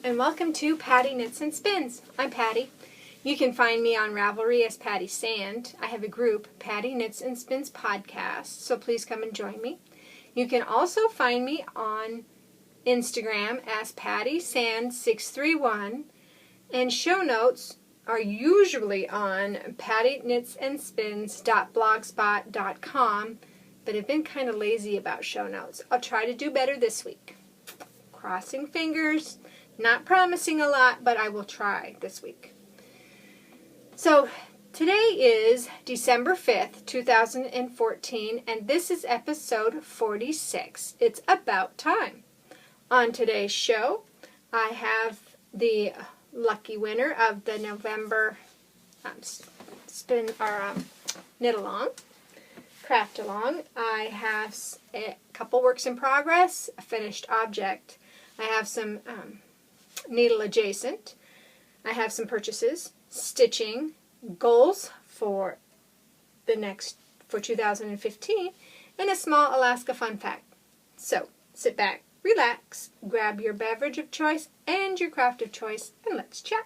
and welcome to Patti Knits and Spins. I'm Patti. You can find me on Ravelry as Pattisand. I have a group, Patti Knits and Spins Podcast, so please come and join me. You can also find me on Instagram as Pattisand631, and show notes are usually on pattyknitsandspins.blogspot.com, but I've been kind of lazy about show notes. I'll try to do better this week. Crossing fingers, not promising a lot, but I will try this week. So today is December 5th, 2014, and this is episode 46. It's about time. On today's show, I have the lucky winner of the November knit along, craft along. I have a couple works in progress, a finished object. I have some needle adjacent. I have some purchases, stitching, goals for 2015, and a small Alaska fun fact. So sit back, relax, grab your beverage of choice and your craft of choice, and let's chat.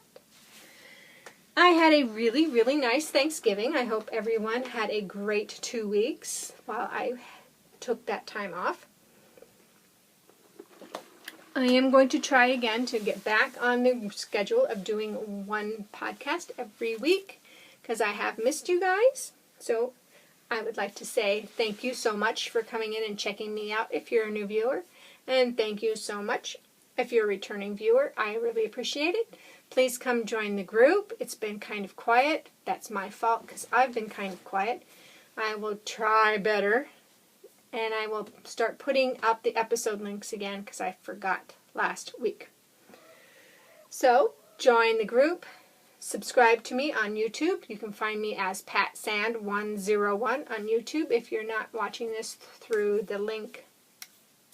I had a really, really nice Thanksgiving. I hope everyone had a great 2 weeks while I took that time off. I am going to try again to get back on the schedule of doing one podcast every week because I have missed you guys. So I would like to say thank you so much for coming in and checking me out if you're a new viewer. And thank you so much if you're a returning viewer. I really appreciate it. Please come join the group. It's been kind of quiet. That's my fault because I've been kind of quiet. I will try better. And I will start putting up the episode links again because I forgot last week. So, join the group. Subscribe to me on YouTube. You can find me as Pattisand101 on YouTube if you're not watching this through the link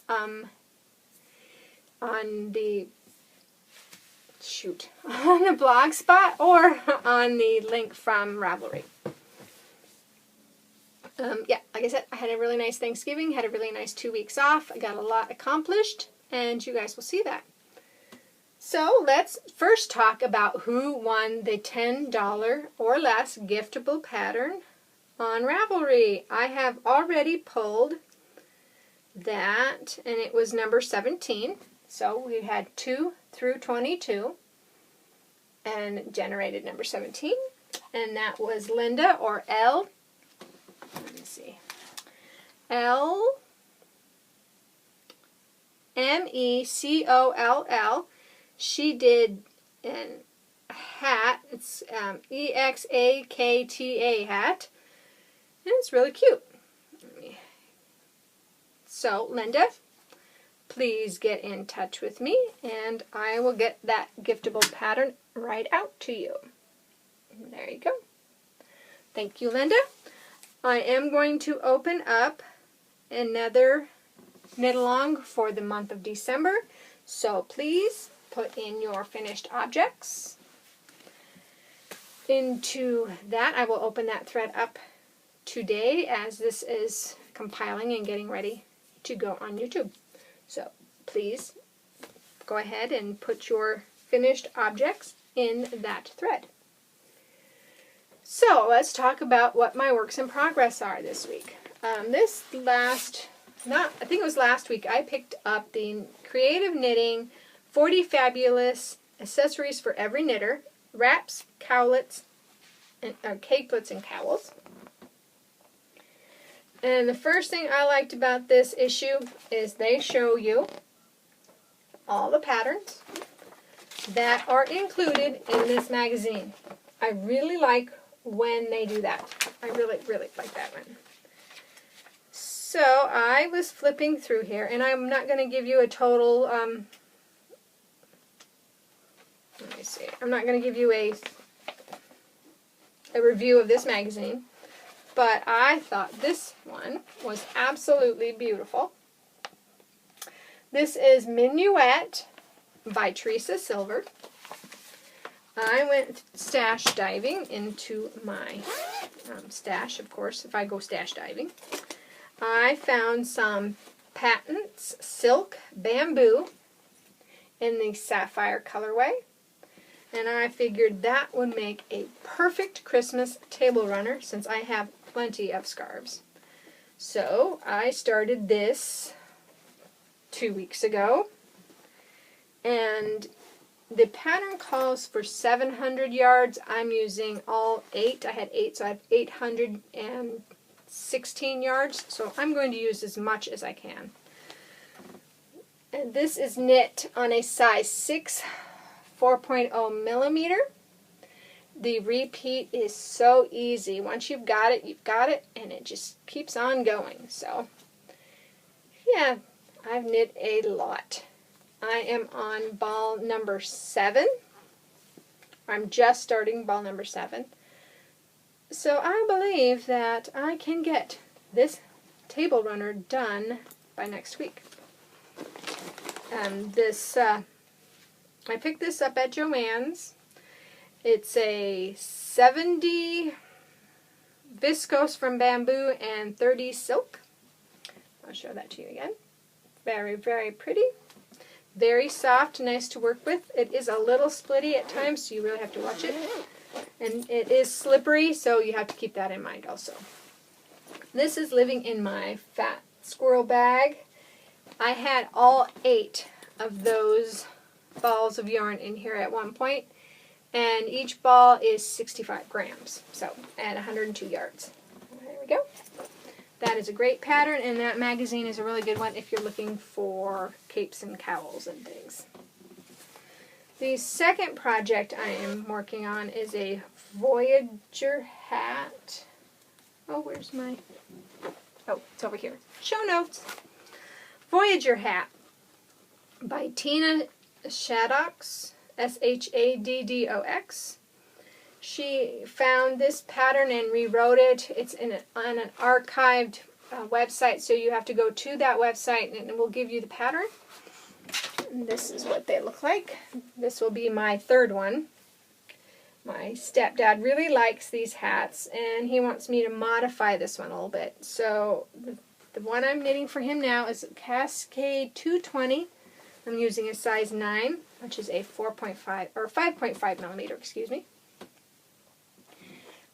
on the blog spot or on the link from Ravelry. Like I said, I had a really nice Thanksgiving, had a really nice 2 weeks off. I got a lot accomplished, and you guys will see that. So let's first talk about who won the $10 or less giftable pattern on Ravelry. I have already pulled that, and it was number 17. So we had 2 through 22 and generated number 17, and that was Linda, or L. Let me see. L-M-E-C-O-L-L. She did a hat. It's E-X-A-K-T-A hat. And it's really cute. So, Linda, please get in touch with me, and I will get that giftable pattern right out to you. There you go. Thank you, Linda. I am going to open up another knit along for the month of December, so please put in your finished objects. Into that, I will open that thread up today as this is compiling and getting ready to go on YouTube. So please go ahead and put your finished objects in that thread. So let's talk about what my works in progress are this week. I think it was last week, I picked up the Creative Knitting 40 Fabulous Accessories for Every Knitter, wraps, cowlets, and cakelets and cowls. And the first thing I liked about this issue is they show you all the patterns that are included in this magazine. I really like when they do that. I really, really like that one. So I was flipping through here, and I'm not going to give you a total, let me see, I'm not going to give you a review of this magazine, but I thought this one was absolutely beautiful. This is Minuet by Teresa Silver. I went stash diving into my stash, of course, if I go stash diving. I found some Patents Silk Bamboo in the sapphire colorway. And I figured that would make a perfect Christmas table runner since I have plenty of scarves. So I started this 2 weeks ago, and the pattern calls for 700 yards. I'm using all 8. I had 8, so I have 816 yards. So I'm going to use as much as I can. And this is knit on a size 6, 4.0 millimeter. The repeat is so easy. Once you've got it, and it just keeps on going. So, yeah, I've knit a lot. I am on ball number 7. I'm just starting ball number 7. So I believe that I can get this table runner done by next week. I picked this up at Joann's. It's a 70 viscose from bamboo and 30 silk. I'll show that to you again. Very, very pretty. Very soft, nice to work with. It is a little splitty at times, so you really have to watch it. And it is slippery, so you have to keep that in mind also. This is living in my fat squirrel bag. I had all 8 of those balls of yarn in here at one point, and each ball is 65 grams, so at 102 yards. There we go. That is a great pattern, and that magazine is a really good one if you're looking for capes and cowls and things. The second project I am working on is a Voyager hat. Oh, where's my... Oh, it's over here. Show notes. Voyager hat by Tina Shaddox, Shaddox. She found this pattern and rewrote it. It's on an archived website, so you have to go to that website and it will give you the pattern. And this is what they look like. This will be my third one. My stepdad really likes these hats, and he wants me to modify this one a little bit. So the one I'm knitting for him now is Cascade 220. I'm using a size 9, which is a 4.5 or 5.5 millimeter, excuse me.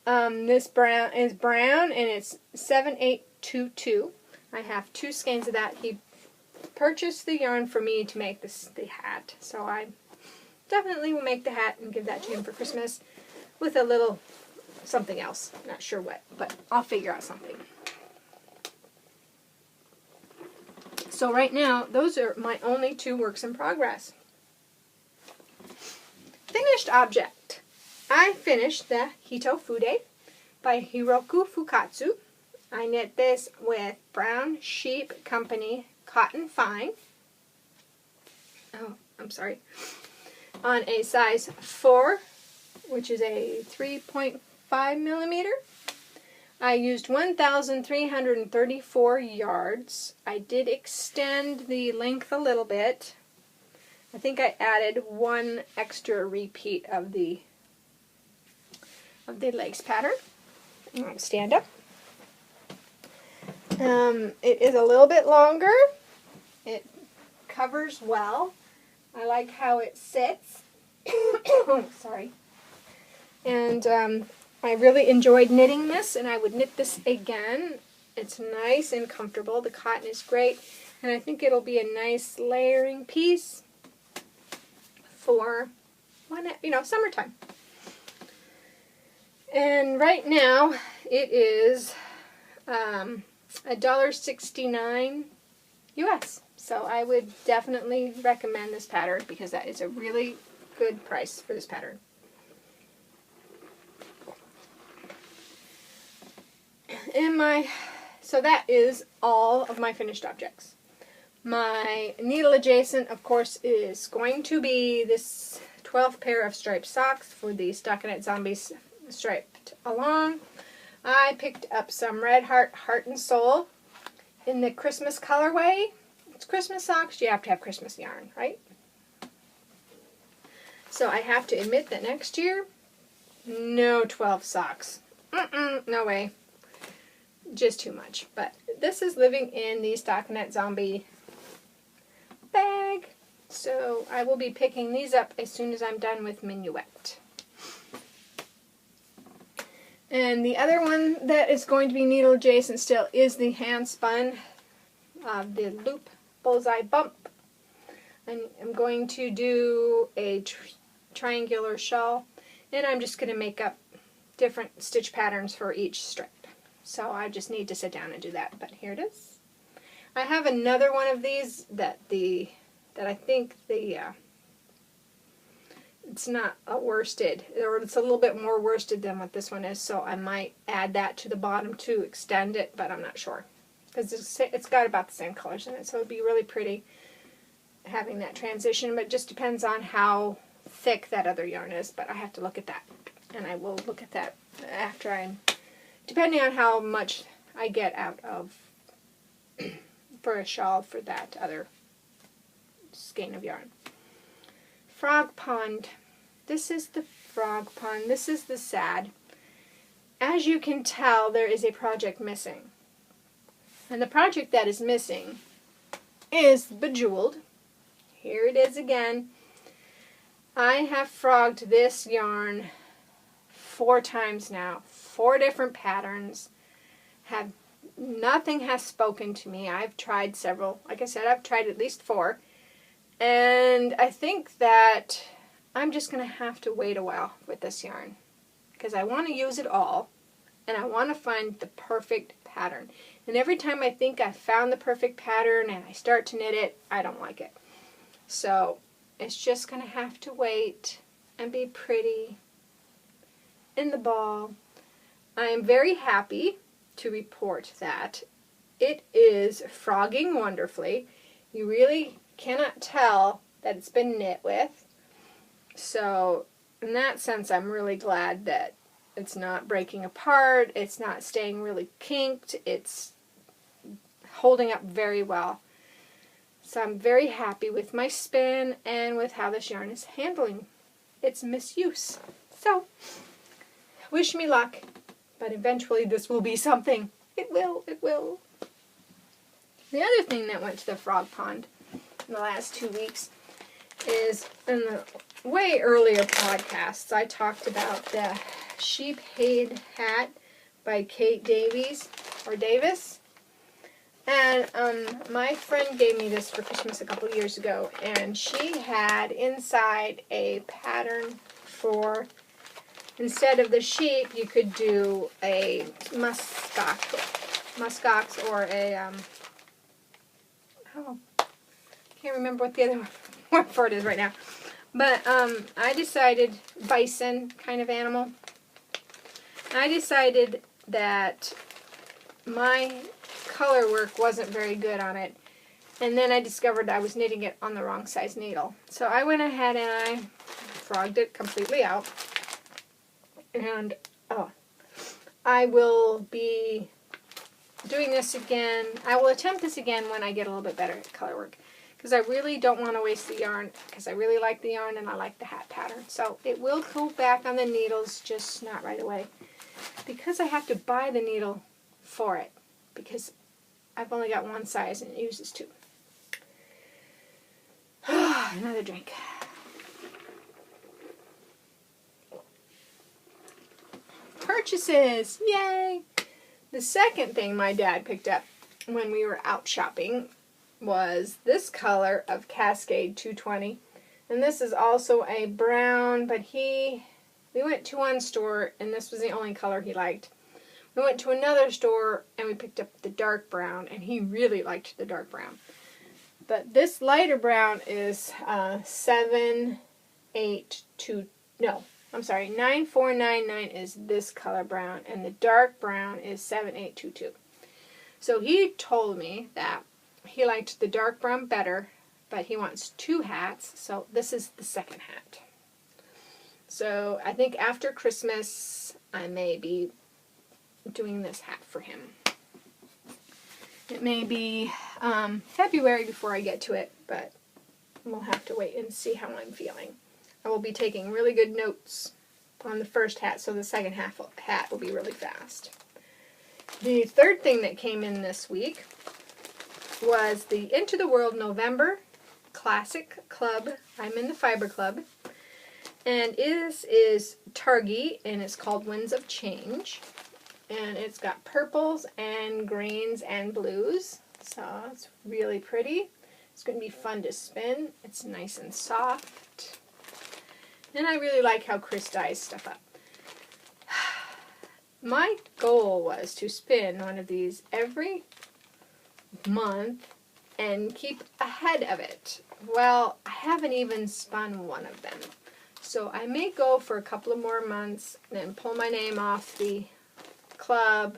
This brown is brown, and it's 7822. I have 2 skeins of that. He purchased the yarn for me to make the hat, so I definitely will make the hat and give that to him for Christmas with a little something else. Not sure what, but I'll figure out something. So right now, those are my only 2 works in progress. Finished object. I finished the Hito Fude by Hiroku Fukatsu. I knit this with Brown Sheep Company Cotton Fine. Oh, I'm sorry. On a size 4, which is a 3.5 millimeter. I used 1,334 yards. I did extend the length a little bit. I think I added 1 extra repeat of the legs pattern. I'll stand up. It is a little bit longer. It covers well. I like how it sits. Sorry. And I really enjoyed knitting this, and I would knit this again. It's nice and comfortable. The cotton is great, and I think it'll be a nice layering piece for, summertime. And right now it is $1.69 US. So I would definitely recommend this pattern because that is a really good price for this pattern. So that is all of my finished objects. My needle adjacent, of course, is going to be this 12th pair of striped socks for the Stockinette Zombies striped along. I picked up some Red Heart and Soul in the Christmas colorway. It's Christmas socks. You have to have Christmas yarn, right? So I have to admit that next year, no 12 socks. No way. Just too much. But this is living in the Stockinette Zombie bag. So I will be picking these up as soon as I'm done with Minuet. And the other one that is going to be needle adjacent still is the hand spun, the loop bullseye bump. I'm going to do a triangular shawl, and I'm just going to make up different stitch patterns for each stripe. So I just need to sit down and do that, but here it is. I have another one of these that I think it's not a worsted, or it's a little bit more worsted than what this one is, so I might add that to the bottom to extend it, but I'm not sure. Because it's got about the same colors in it, so it would be really pretty having that transition, but it just depends on how thick that other yarn is, but I have to look at that. And I will look at that after depending on how much I get out of for a shawl for that other skein of yarn. Frog Pond. This is the Frog Pond. This is the sad. As you can tell, there is a project missing. And the project that is missing is Bejeweled. Here it is again. I have frogged this yarn 4 times now. 4 different patterns. Nothing has spoken to me. I've tried several. Like I said, I've tried at least 4. And I think that I'm just going to have to wait a while with this yarn. Because I want to use it all. And I want to find the perfect pattern. And every time I think I've found the perfect pattern and I start to knit it, I don't like it. So it's just going to have to wait and be pretty in the ball. I am very happy to report that it is frogging wonderfully. You really cannot tell that it's been knit with. So in that sense, I'm really glad that it's not breaking apart. It's not staying really kinked. It's holding up very well. So I'm very happy with my spin and with how this yarn is handling its misuse. So wish me luck, but eventually this will be something. It will, it will. The other thing that went to the Frog Pond in the last 2 weeks is in the way earlier podcasts I talked about the Sheephead Hat by Kate Davies, or Davis. And my friend gave me this for Christmas a couple years ago, and she had inside a pattern for, instead of the sheep, you could do a muskox or a, can't remember what the other word for it is right now. But I decided, bison kind of animal, I decided that my color work wasn't very good on it, and then I discovered I was knitting it on the wrong size needle. So I went ahead and I frogged it completely out, and I will be doing this again. I will attempt this again when I get a little bit better at color work, because I really don't want to waste the yarn, because I really like the yarn and I like the hat pattern. So it will go back on the needles, just not right away, because I have to buy the needle for it, because I've only got one size and it uses 2. Another drink. Purchases! Yay! The second thing my dad picked up when we were out shopping was this color of Cascade 220. And this is also a brown, but we went to one store and this was the only color he liked. We went to another store and we picked up the dark brown, and he really liked the dark brown. But this lighter brown is 9499 is this color brown, and the dark brown is 7822. So he told me that he liked the dark brown better, but he wants 2 hats, so this is the second hat. So I think after Christmas I may be doing this hat for him. It may be February before I get to it, but we'll have to wait and see how I'm feeling. I will be taking really good notes on the first hat, so the second hat will be really fast. The third thing that came in this week was the Into the World November Classic Club. I'm in the Fiber Club. And this is Targhee, and it's called Winds of Change. And it's got purples and greens and blues. So it's really pretty. It's going to be fun to spin. It's nice and soft. And I really like how Chris dyes stuff up. My goal was to spin one of these every month and keep ahead of it. Well, I haven't even spun one of them. So I may go for a couple of more months, then pull my name off the club,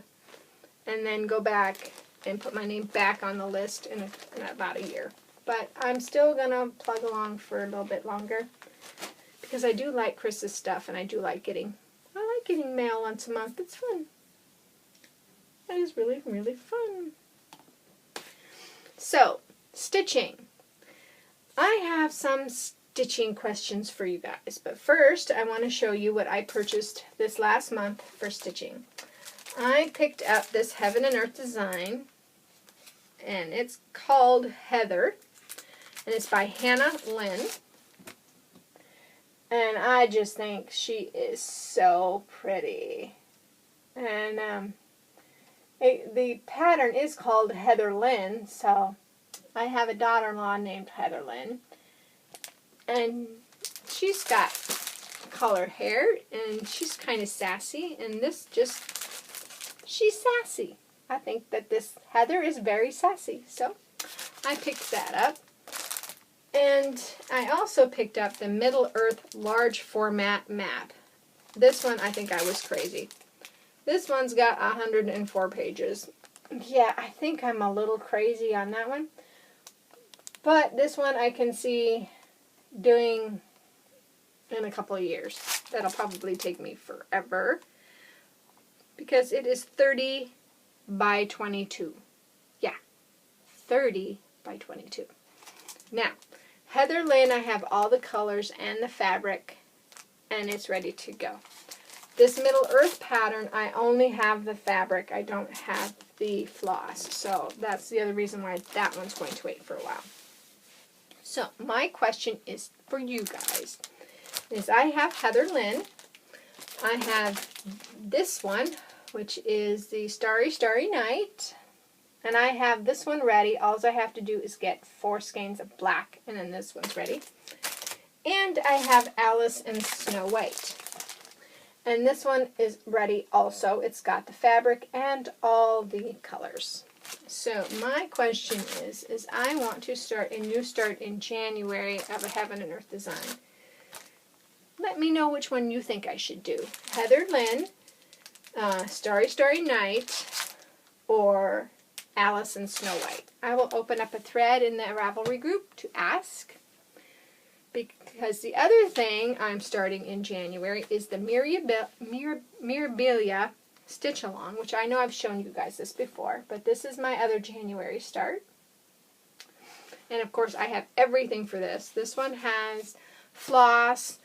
and then go back and put my name back on the list in about a year. But I'm still going to plug along for a little bit longer because I do like Chris's stuff, and I like getting mail once a month. It's fun. That is really, really fun. So, stitching. I have some stitching questions for you guys, but first I want to show you what I purchased this last month for stitching. I picked up this Heaven and Earth design, and it's called Heather, and it's by Hannah Lynn. And I just think she is so pretty. And the pattern is called Heather Lynn, so I have a daughter-in-law named Heather Lynn. And she's got colored hair, and she's kind of sassy, and she's sassy. I think that this Heather is very sassy, so I picked that up. And I also picked up the Middle Earth large format map. This one, I think I was crazy. This one's got 104 pages. Yeah, I think I'm a little crazy on that one. But this one I can see doing in a couple of years. That'll probably take me forever, because it is 30 by 22. Yeah, 30 by 22. Now, Heather Lynn, I have all the colors and the fabric, and it's ready to go. This Middle Earth pattern, I only have the fabric. I don't have the floss, so that's the other reason why that one's going to wait for a while. So, my question is for you guys. I have Heather Lynn. I have this one, which is the Starry, Starry Night. And I have this one ready. All I have to do is get 4 skeins of black, and then this one's ready. And I have Alice and Snow White. And this one is ready also. It's got the fabric and all the colors. So my question is I want to start a new start in January of a Heaven and Earth design. Let me know which one you think I should do. Heather Lynn, Starry, Starry Night, or Alice and Snow White. I will open up a thread in the Ravelry group to ask, because the other thing I'm starting in January is the Myria Stitch Along, which I know I've shown you guys this before, but this is my other January start. And of course I have everything for this. This one has floss,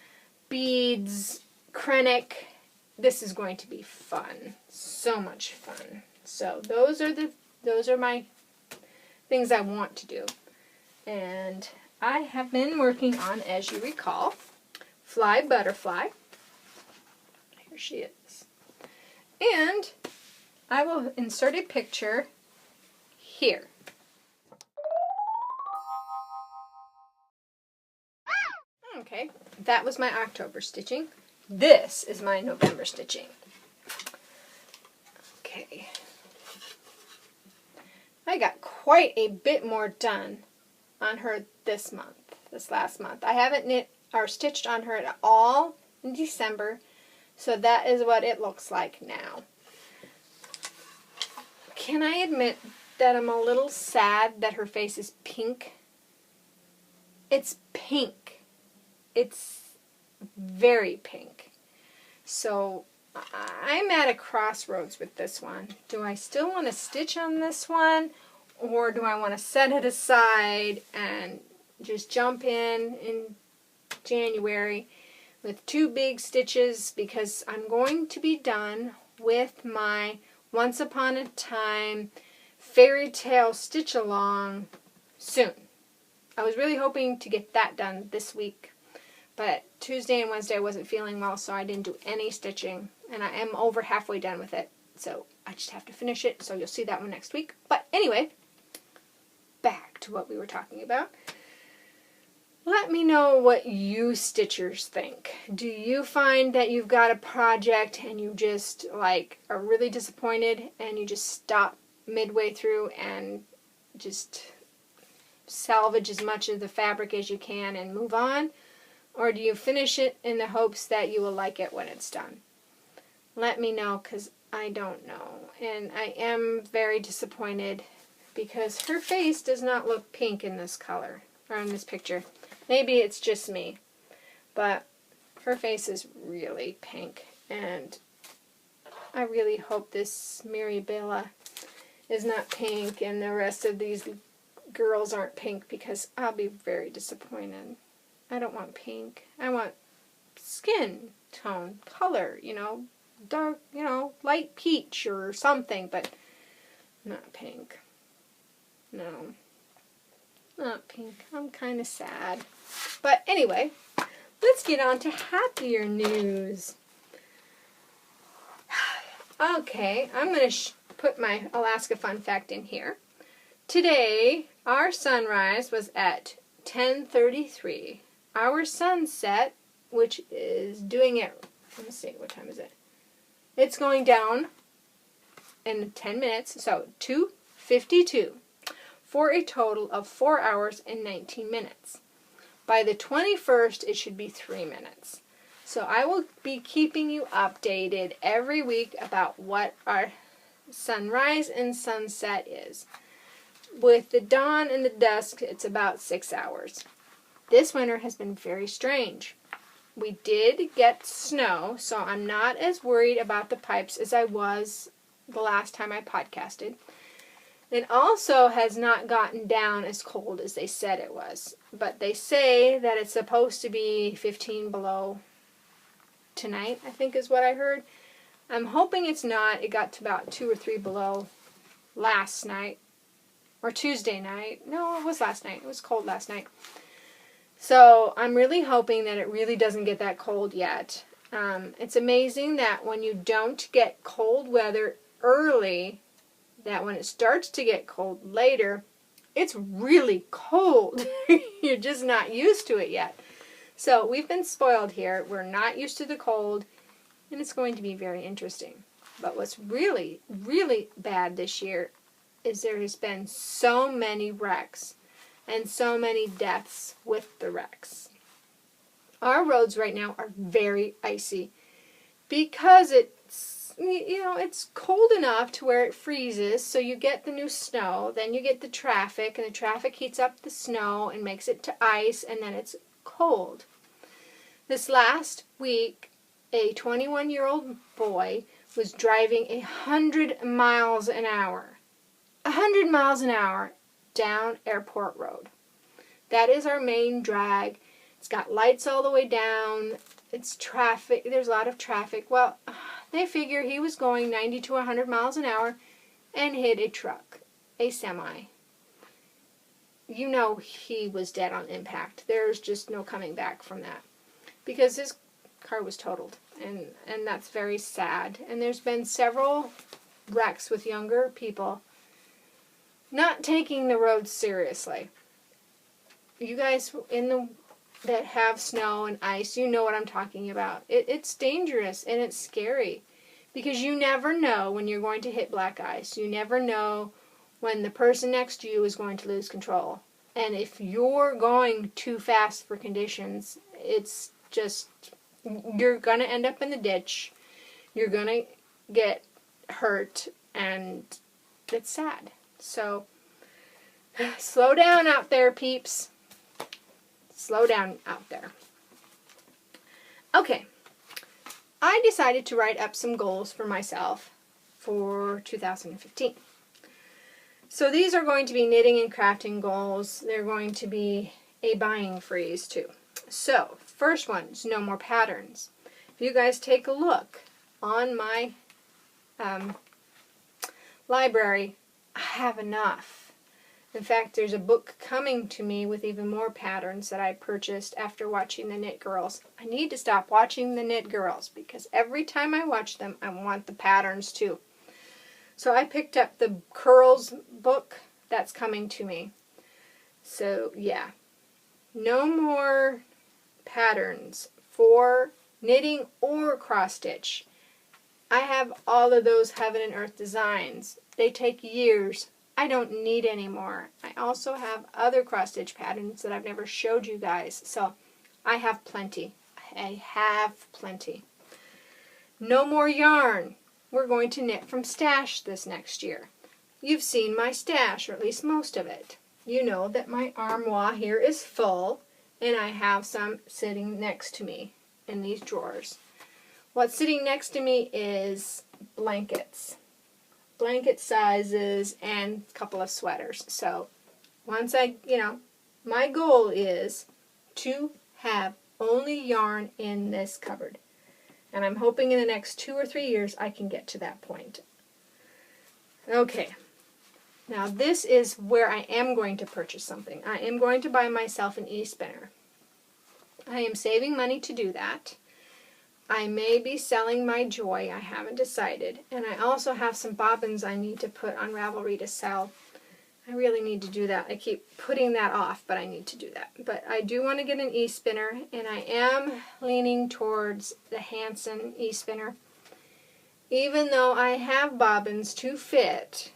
beads, Krennic. This is going to be fun. So much fun. So those are my things I want to do. And I have been working on, as you recall, Fly Butterfly. Here she is. And I will insert a picture here. Okay, that was my October stitching. This is my November stitching. Okay. I got quite a bit more done on her this last month. I haven't knit or stitched on her at all in December, so that is what it looks like now. Can I admit that I'm a little sad that her face is pink? It's pink. It's very pink. So I'm at a crossroads with this one. Do I still want to stitch on this one, or do I want to set it aside and just jump in January with 2 big stitches, because I'm going to be done with my Once Upon a Time fairy tale stitch along soon. I was really hoping to get that done this week. But Tuesday and Wednesday I wasn't feeling well, so I didn't do any stitching. And I am over halfway done with it. So I just have to finish it, so you'll see that one next week. But anyway, back to what we were talking about. Let me know what you stitchers think. Do you find that you've got a project and you just like are really disappointed and you just stop midway through and just salvage as much of the fabric as you can and move on? Or do you finish it in the hopes that you will like it when it's done? Let me know, because I don't know. And I am very disappointed because her face does not look pink in this color, or in this picture. Maybe it's just me, but her face is really pink, and I really hope this Myria is not pink and the rest of these girls aren't pink, because I'll be very disappointed. I don't want pink. I want skin tone, color, you know, dark, you know, light peach or something, but not pink. No. Not pink. I'm kind of sad. But anyway, let's get on to happier news. Okay, I'm going to put my Alaska fun fact in here. Today, our sunrise was at 10:33. Our sunset, which is doing it, let me see, what time is it? It's going down in 10 minutes, so 2:52. For a total of 4 hours and 19 minutes. By the 21st, it should be 3 minutes. So I will be keeping you updated every week about what our sunrise and sunset is. With the dawn and the dusk, it's about 6 hours. This winter has been very strange. We did get snow, so I'm not as worried about the pipes as I was the last time I podcasted. It also has not gotten down as cold as they said it was. But they say that it's supposed to be 15 below tonight, I think is what I heard. I'm hoping it's not. It got to about 2 or 3 below last night. Or Tuesday night. No, it was last night. It was cold last night. So I'm really hoping that it really doesn't get that cold yet. It's amazing that when you don't get cold weather early, that when it starts to get cold later, it's really cold. You're just not used to it yet. So we've been spoiled here. We're not used to the cold, and it's going to be very interesting. But what's really, really bad this year is there has been so many wrecks and so many deaths with the wrecks. Our roads right now are very icy because it's cold enough to where it freezes, so you get the new snow, then you get the traffic, and the traffic heats up the snow and makes it to ice, and then it's cold. This last week, a 21-year-old boy was driving 100 miles an hour. 100 miles an hour down Airport Road. That is our main drag. It's got lights all the way down. It's traffic. There's a lot of traffic. Well, they figure he was going 90 to 100 miles an hour and hit a truck, a semi. You know he was dead on impact. There's just no coming back from that because his car was totaled, and that's very sad. And there's been several wrecks with younger people not taking the roads seriously. You guys that have snow and ice, you know what I'm talking about. It's dangerous and it's scary because you never know when you're going to hit black ice. You never know when the person next to you is going to lose control. And if you're going too fast for conditions, it's just, you're going to end up in the ditch. You're going to get hurt, and it's sad. So, slow down out there, peeps. Slow down out there. Okay. I decided to write up some goals for myself for 2015. So these are going to be knitting and crafting goals. They're going to be a buying freeze too. So, first one is no more patterns. If you guys take a look on my library, I have enough. In fact, there's a book coming to me with even more patterns that I purchased after watching the Knit Girls. I need to stop watching the Knit Girls because every time I watch them, I want the patterns too. So I picked up the Curls book that's coming to me. So yeah, no more patterns for knitting or cross stitch. I have all of those Heaven and Earth designs. They take years. I don't need any more. I also have other cross stitch patterns that I've never showed you guys. So I have plenty. I have plenty. No more yarn. We're going to knit from stash this next year. You've seen my stash, or at least most of it. You know that my armoire here is full, and I have some sitting next to me in these drawers. What's sitting next to me is blankets. Blanket sizes and a couple of sweaters. So once my goal is to have only yarn in this cupboard. And I'm hoping in the next 2 or 3 years I can get to that point. Okay. Now this is where I am going to purchase something. I am going to buy myself an e-spinner. I am saving money to do that. I may be selling my Joy, I haven't decided. And I also have some bobbins I need to put on Ravelry to sell. I really need to do that. I keep putting that off, but I need to do that. But I do want to get an e-spinner, and I am leaning towards the Hanson e-spinner. Even though I have bobbins to fit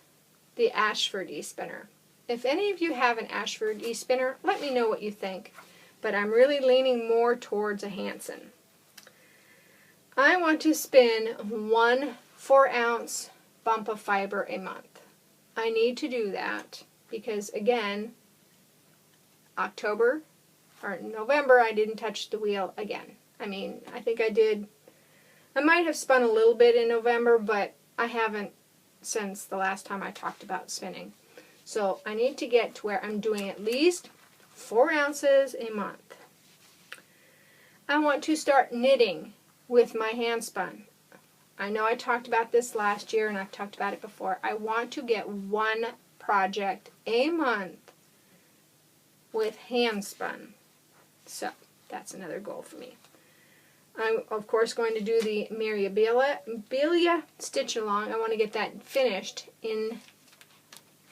the Ashford e-spinner. If any of you have an Ashford e-spinner, let me know what you think. But I'm really leaning more towards a Hanson. I want to spin 1 4-ounce bump of fiber a month. I need to do that because, again, November, I didn't touch the wheel again. I mean, I think I did. I might have spun a little bit in November, but I haven't since the last time I talked about spinning. So I need to get to where I'm doing at least 4 ounces a month. I want to start knitting with my hand spun. I know I talked about this last year and I've talked about it before. I want to get 1 project a month with hand spun. So that's another goal for me. I'm of course going to do the Myria stitch along. I want to get that finished in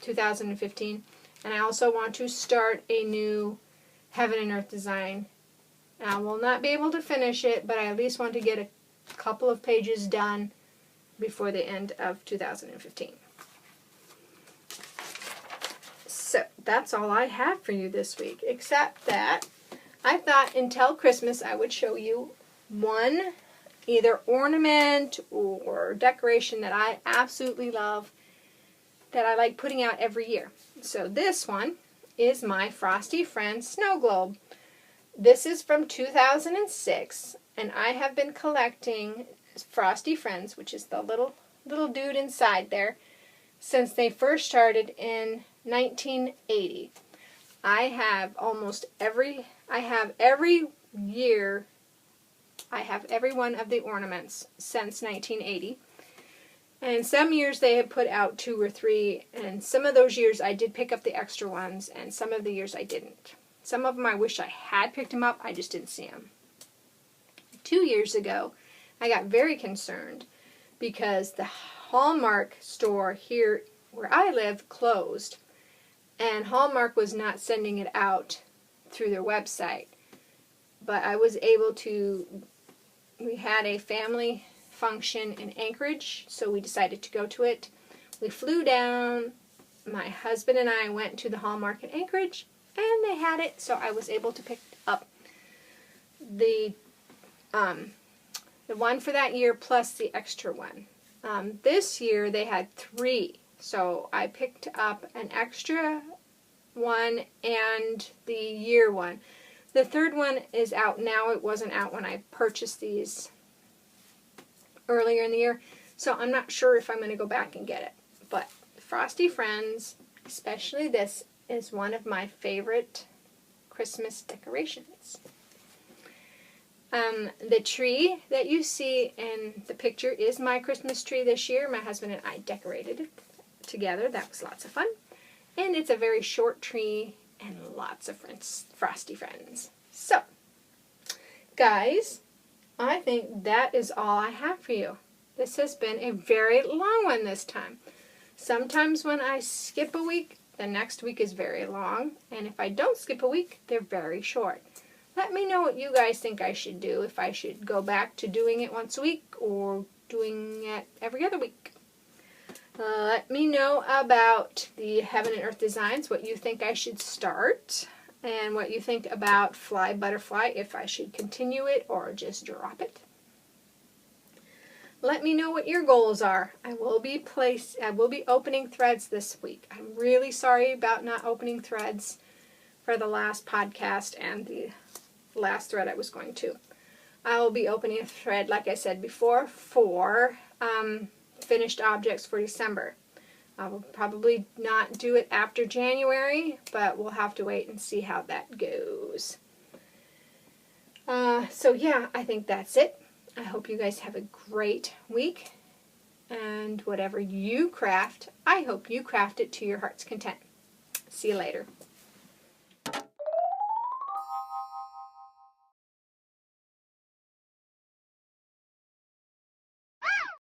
2015. And I also want to start a new Heaven and Earth design. I will not be able to finish it, but I at least want to get a couple of pages done before the end of 2015. So that's all I have for you this week, except that I thought until Christmas I would show you one either ornament or decoration that I absolutely love, that I like putting out every year. So this one is my Frosty Friends snow globe. This is from 2006, and I have been collecting Frosty Friends, which is the little dude inside there, since they first started in 1980. I have every year, I have every one of the ornaments since 1980. And some years they have put out 2 or 3, and some of those years I did pick up the extra ones, and some of the years I didn't. Some of them I wish I had picked them up, I just didn't see them. 2 years ago, I got very concerned because the Hallmark store here where I live closed, and Hallmark was not sending it out through their website. But I was able to, we had a family function in Anchorage, so we decided to go to it. We flew down, my husband and I went to the Hallmark in Anchorage, and they had it, so I was able to pick up the one for that year plus the extra one. This year they had 3, so I picked up an extra one and the year one. The third one is out now. It wasn't out when I purchased these earlier in the year, so I'm not sure if I'm going to go back and get it. But Frosty Friends, especially this, is one of my favorite Christmas decorations. The tree that you see in the picture is my Christmas tree this year. My husband and I decorated it together. That was lots of fun. And it's a very short tree and lots of frosty friends. So, guys, I think that is all I have for you. This has been a very long one this time. Sometimes when I skip a week, the next week is very long. And if I don't skip a week, they're very short. Let me know what you guys think I should do. If I should go back to doing it once a week or doing it every other week. Let me know about the Heaven and Earth designs, what you think I should start, and what you think about Fly Butterfly, if I should continue it or just drop it. Let me know what your goals are. I will be opening threads this week. I'm really sorry about not opening threads for the last podcast and the last thread I was going to. I will be opening a thread, like I said before, for finished objects for December. I will probably not do it after January, but we'll have to wait and see how that goes. So yeah, I think that's it. I hope you guys have a great week, and whatever you craft, I hope you craft it to your heart's content. See you later.